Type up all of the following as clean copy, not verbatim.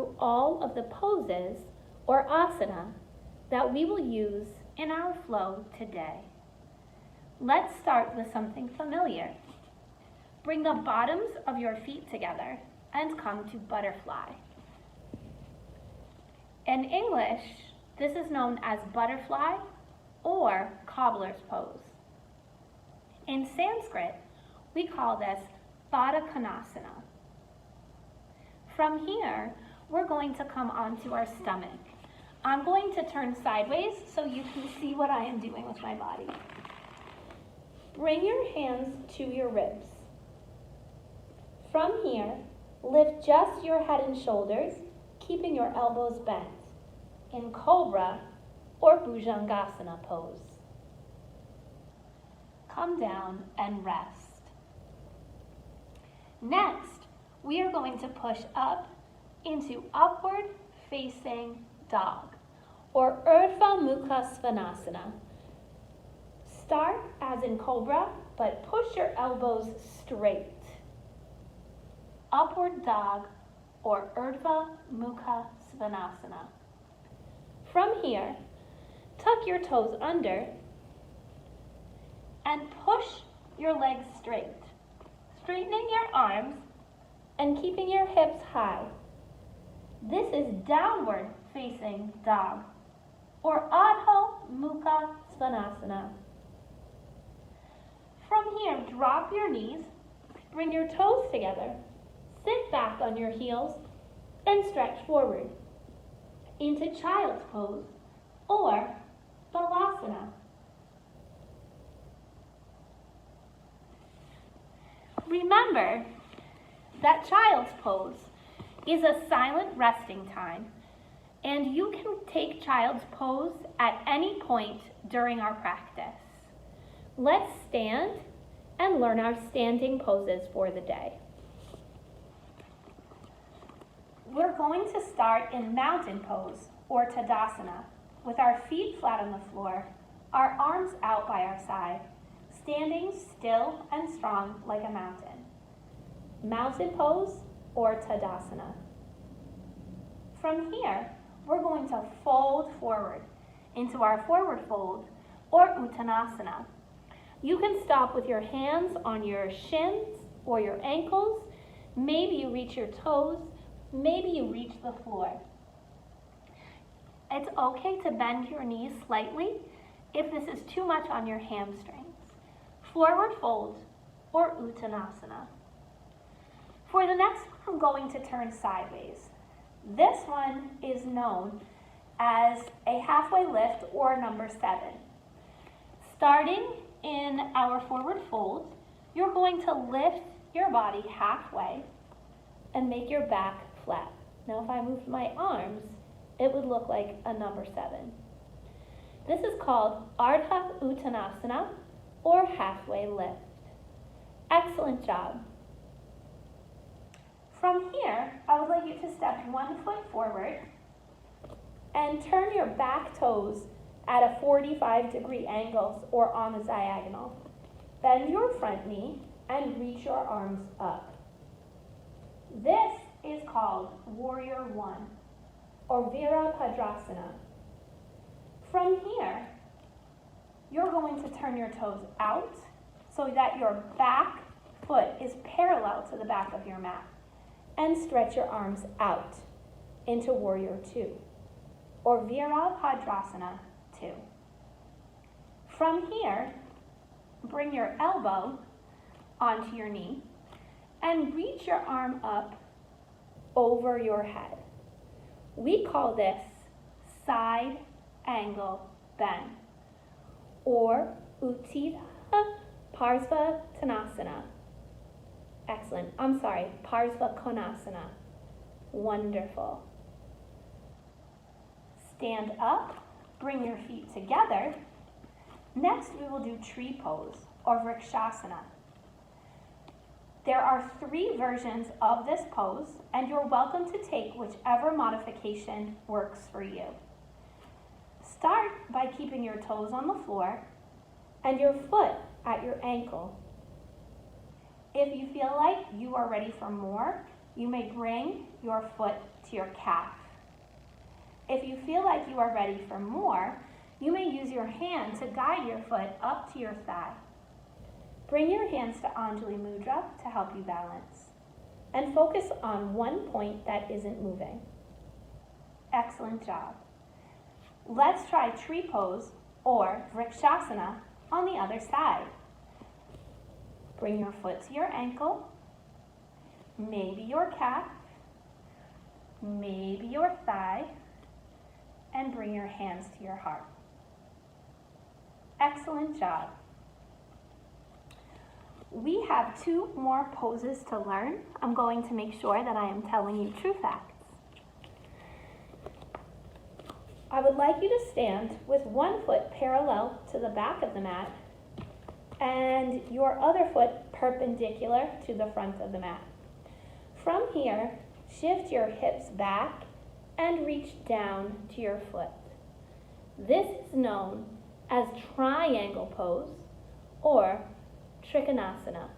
through all of the poses, or asana, that we will use in our flow today. Let's start with something familiar. Bring the bottoms of your feet together and come to butterfly. In English, this is known as butterfly or cobbler's pose. In Sanskrit, we call this Baddha Konasana. From here, we're going to come onto our stomach. I'm going to turn sideways so you can see what I am doing with my body. Bring your hands to your ribs. From here, lift just your head and shoulders, keeping your elbows bent, in Cobra or Bhujangasana pose. Come down and rest. Next, we are going to push up into upward facing dog, or Urdhva Mukha Svanasana. Start as in Cobra, but push your elbows straight. Upward dog, or Urdhva Mukha Svanasana. From here, tuck your toes under and push your legs straight, straightening your arms and keeping your hips high. This is downward facing dog, or Adho Mukha Svanasana. From here, drop your knees, bring your toes together, sit back on your heels, and stretch forward into child's pose, or Balasana. Remember that child's pose is a silent resting time, and you can take child's pose at any point during our practice. Let's stand and learn our standing poses for the day. We're going to start in mountain pose, or Tadasana, with our feet flat on the floor, our arms out by our side, standing still and strong like a mountain. Mountain pose, or Tadasana. From here, we're going to fold forward into our forward fold, or Uttanasana. You can stop with your hands on your shins or your ankles. Maybe you reach your toes. Maybe you reach the floor. It's okay to bend your knees slightly if this is too much on your hamstrings. Forward fold, or Uttanasana. For the next one, I'm going to turn sideways. This one is known as a halfway lift, or number 7. Starting in our forward fold, you're going to lift your body halfway and make your back flat. Now if I moved my arms, it would look like a number 7. This is called Ardha Uttanasana, or halfway lift. Excellent job. From here, I would like you to step 1 foot forward and turn your back toes at a 45-degree angle, or on the diagonal. Bend your front knee and reach your arms up. This is called Warrior 1, or Virabhadrasana. From here, you're going to turn your toes out so that your back foot is parallel to the back of your mat, and stretch your arms out into Warrior 2, or Virabhadrasana 2. From here, bring your elbow onto your knee and reach your arm up over your head. We call this side angle bend, or Uttita Parsvakonasana. Excellent. I'm sorry, Parsvakonasana. Wonderful. Stand up, bring your feet together. Next, we will do tree pose, or Vrikshasana. There are 3 versions of this pose, and you're welcome to take whichever modification works for you. Start by keeping your toes on the floor and your foot at your ankle. If you feel like you are ready for more, you may bring your foot to your calf. If you feel like you are ready for more, you may use your hand to guide your foot up to your thigh. Bring your hands to Anjali Mudra to help you balance. And focus on one point that isn't moving. Excellent job. Let's try tree pose or Vrikshasana on the other side. Bring your foot to your ankle, maybe your calf, maybe your thigh, and bring your hands to your heart. Excellent job. We have 2 more poses to learn. I'm going to make sure that I am telling you true facts. I would like you to stand with one foot parallel to the back of the mat and your other foot perpendicular to the front of the mat. From here, shift your hips back and reach down to your foot. This is known as triangle pose or Trikonasana.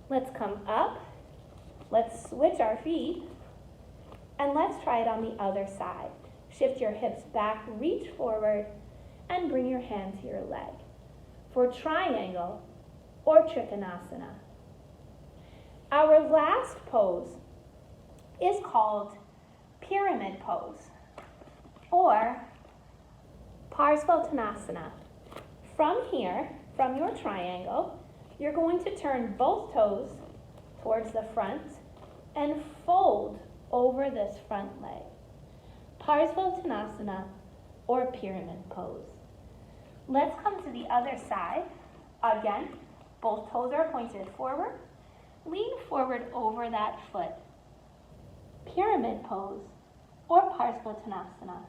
Let's come up, let's switch our feet, and let's try it on the other side. Shift your hips back, reach forward, and bring your hand to your leg for triangle or Trikonasana. Our last pose is called pyramid pose or Parsvottanasana. From here, from your triangle, you're going to turn both toes towards the front and fold over this front leg. Parsvottanasana or pyramid pose. Let's come to the other side. Again, both toes are pointed forward. Lean forward over that foot. Pyramid pose or Parsvottanasana.